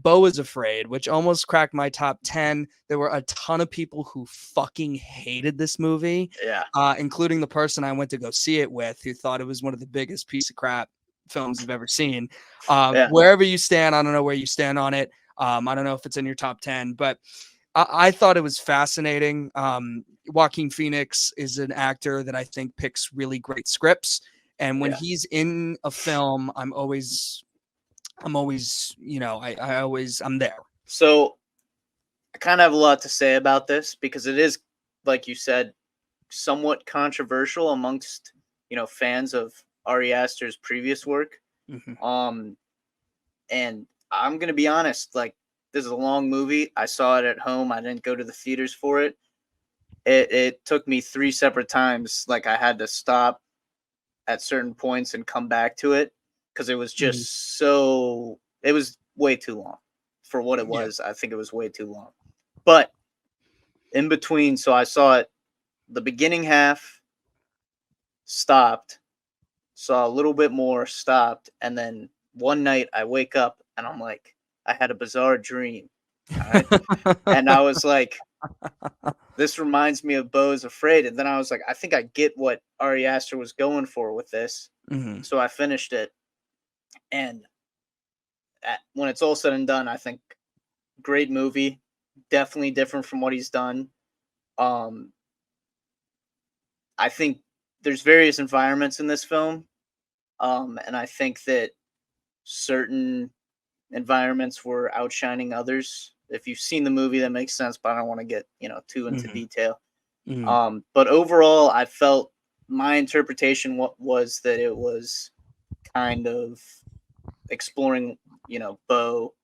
Beau Is Afraid, which almost cracked my top 10. There were a ton of people who fucking hated this movie, Yeah. including the person I went to go see it with, who thought it was one of the biggest piece of crap films I've ever seen. Yeah. Wherever you stand, I don't know where you stand on it. I don't know if it's in your top 10, but I thought it was fascinating. Joaquin Phoenix is an actor that I think picks really great scripts. And when Yeah. he's in a film, I'm always, I'm there. So I kind of have a lot to say about this because it is, like you said, somewhat controversial amongst, fans of Ari Aster's previous work. Mm-hmm. And I'm going to be honest, like, this is a long movie. I saw it at home. I didn't go to the theaters for it. It took me 3 separate times. Like, I had to stop at certain points and come back to it because it was just it was way too long for what it was. I think it was way too long. But in between, so I saw it the beginning half, stopped, saw a little bit more, stopped, and then one night I wake up and I'm like, I had a bizarre dream. All right. And I was like, this reminds me of Beau Is Afraid. And then I was like, I think I get what Ari Aster was going for with this. Mm-hmm. So I finished it. And when it's all said and done, I think great movie. Definitely different from what he's done. I think there's various environments in this film. And I think that certain environments were outshining others. If you've seen the movie, that makes sense, but I don't want to get, too into detail. But overall, I felt my interpretation was that it was kind of exploring, Beau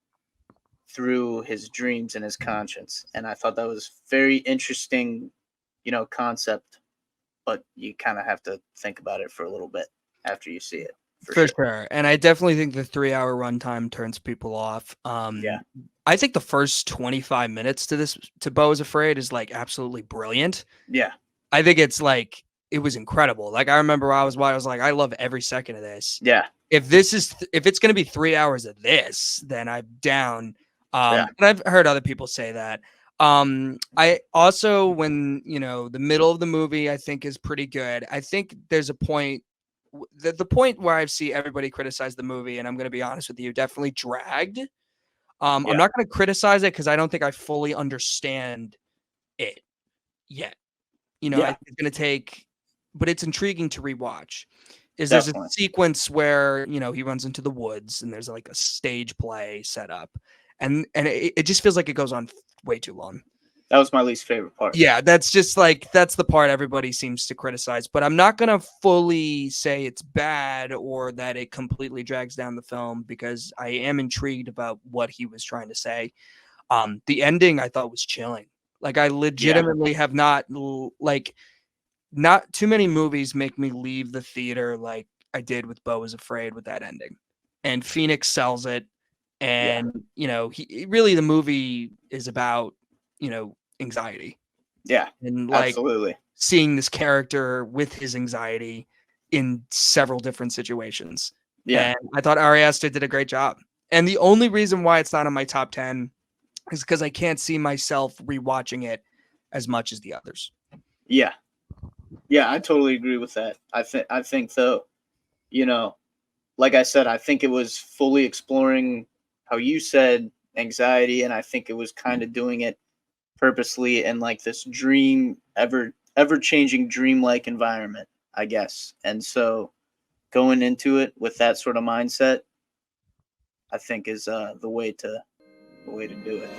through his dreams and his conscience. And I thought that was very interesting, concept, but you kind of have to think about it for a little bit after you see it. For sure. And I definitely think the 3-hour runtime turns people off. Yeah. I think the first 25 minutes to Beau Is Afraid is like absolutely brilliant. Yeah. I think it's like, it was incredible. Like, I remember I was like, I love every second of this. Yeah. If it's going to be 3 hours of this, then I'm down. And I've heard other people say that. I also, when, the middle of the movie, I think is pretty good. I think there's a point, the point where I see everybody criticize the movie, and I'm going to be honest with you, definitely dragged. I'm not going to criticize it because I don't think I fully understand it yet. I think it's going to take, but it's intriguing to rewatch. There's a sequence where, he runs into the woods and there's like a stage play set up, and it just feels like it goes on way too long. That was my least favorite part. Yeah, that's just like, that's the part everybody seems to criticize, but I'm not going to fully say it's bad or that it completely drags down the film because I am intrigued about what he was trying to say. The ending I thought was chilling. Like, I legitimately have not too many movies make me leave the theater like I did with Beau Is Afraid with that ending. And Phoenix sells it. And, the movie is about, anxiety. Yeah. And like absolutely seeing this character with his anxiety in several different situations. Yeah. And I thought Ari Aster did a great job. And the only reason why it's not in my top 10 is because I can't see myself rewatching it as much as the others. Yeah. Yeah, I totally agree with that. I think though, like I said, I think it was fully exploring how you said anxiety, and I think it was kind of doing it purposely in like this dream, ever changing dreamlike environment, I guess. And so going into it with that sort of mindset, I think is the way to do it.